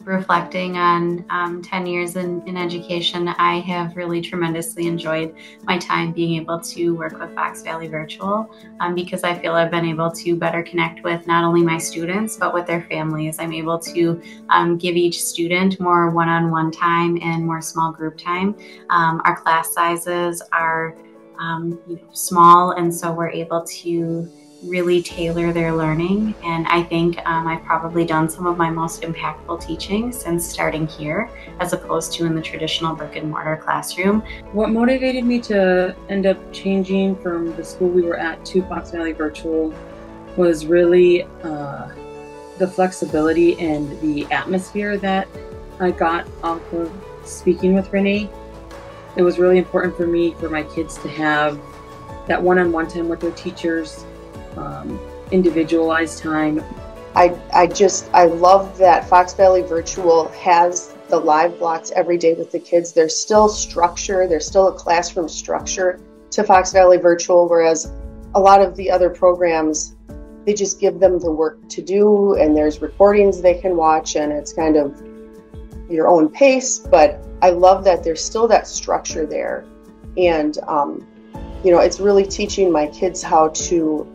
reflecting on 10 years in education, I have really tremendously enjoyed my time being able to work with Fox Valley Virtual because I feel I've been able to better connect with not only my students, but with their families. I'm able to give each student more one-on-one time and more small group time. Our class sizes are small, and so we're able to really tailor their learning. And I think I've probably done some of my most impactful teaching since starting here, as opposed to in the traditional brick and mortar classroom. What motivated me to end up changing from the school we were at to Fox Valley Virtual was really the flexibility and the atmosphere that I got off of speaking with Renee. It was really important for me, for my kids to have that one-on-one time with their teachers, individualized time. I love that Fox Valley Virtual has the live blocks every day with the kids. There's still structure, there's still a classroom structure to Fox Valley Virtual, whereas a lot of the other programs, they just give them the work to do, and there's recordings they can watch, and it's kind of your own pace. But I love that there's still that structure there, and it's really teaching my kids how to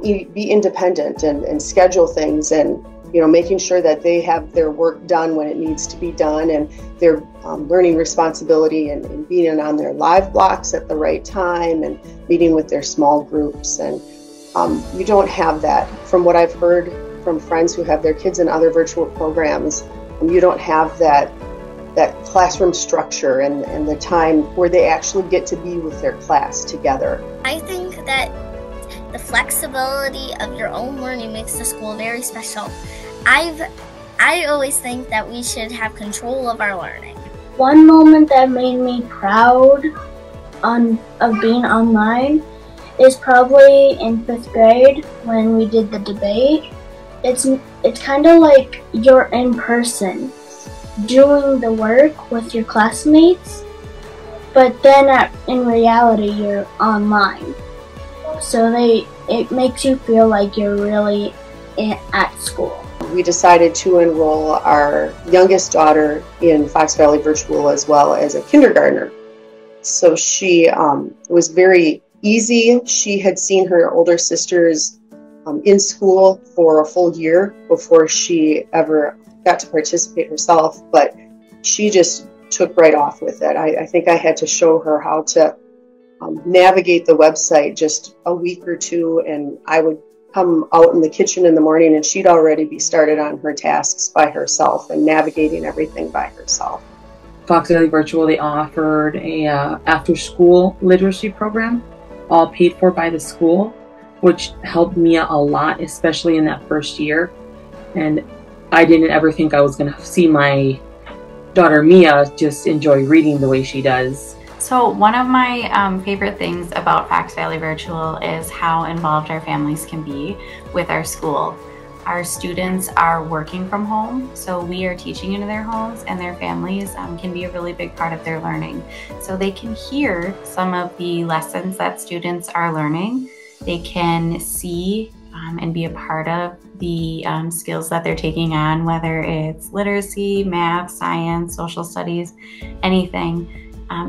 be independent and schedule things, and making sure that they have their work done when it needs to be done, and they're learning responsibility and being on their live blocks at the right time and meeting with their small groups. And you don't have that. From what I've heard from friends who have their kids in other virtual programs, you don't have that classroom structure and the time where they actually get to be with their class together. I think that the flexibility of your own learning makes the school very special. I always think that we should have control of our learning. One moment that made me proud of being online is probably in 5th grade when we did the debate. It's kind of like you're in person doing the work with your classmates, but then in reality you're online. So it makes you feel like you're really at school. We decided to enroll our youngest daughter in Fox Valley Virtual as well as a kindergartner. So she was very easy. She had seen her older sisters in school for a full year before she ever got to participate herself, but she just took right off with it. I think I had to show her how to navigate the website just a week or two, and I would come out in the kitchen in the morning and she'd already be started on her tasks by herself and navigating everything by herself. Fox Valley Virtual, they offered a after-school literacy program, all paid for by the school, which helped Mia a lot, especially in that first year. And I didn't ever think I was going to see my daughter Mia just enjoy reading the way she does. So one of my favorite things about Fox Valley Virtual is how involved our families can be with our school. Our students are working from home, so we are teaching into their homes, and their families can be a really big part of their learning. So they can hear some of the lessons that students are learning. They can see and be a part of the skills that they're taking on, whether it's literacy, math, science, social studies, anything.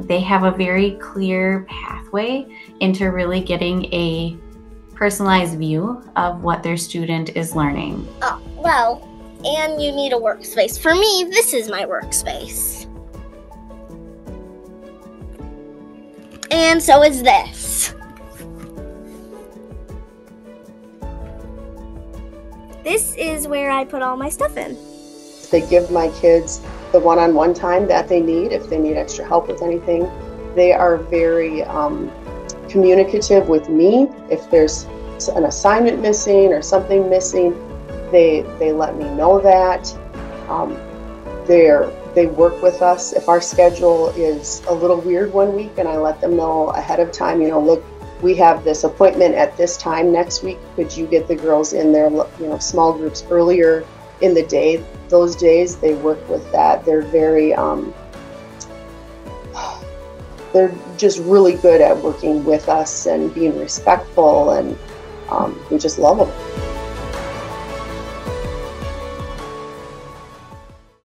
They have a very clear pathway into really getting a personalized view of what their student is learning. Well, and you need a workspace. For me, this is my workspace. And so is this. This is where I put all my stuff in. They give my kids the one-on-one time that they need if they need extra help with anything. They are very communicative with me. If there's an assignment missing or something missing, they let me know that. They work with us. If our schedule is a little weird one week, and I let them know ahead of time, look, we have this appointment at this time next week. Could you get the girls in their small groups earlier in the day? Those days they work with that. They're very they're just really good at working with us and being respectful, and we just love them.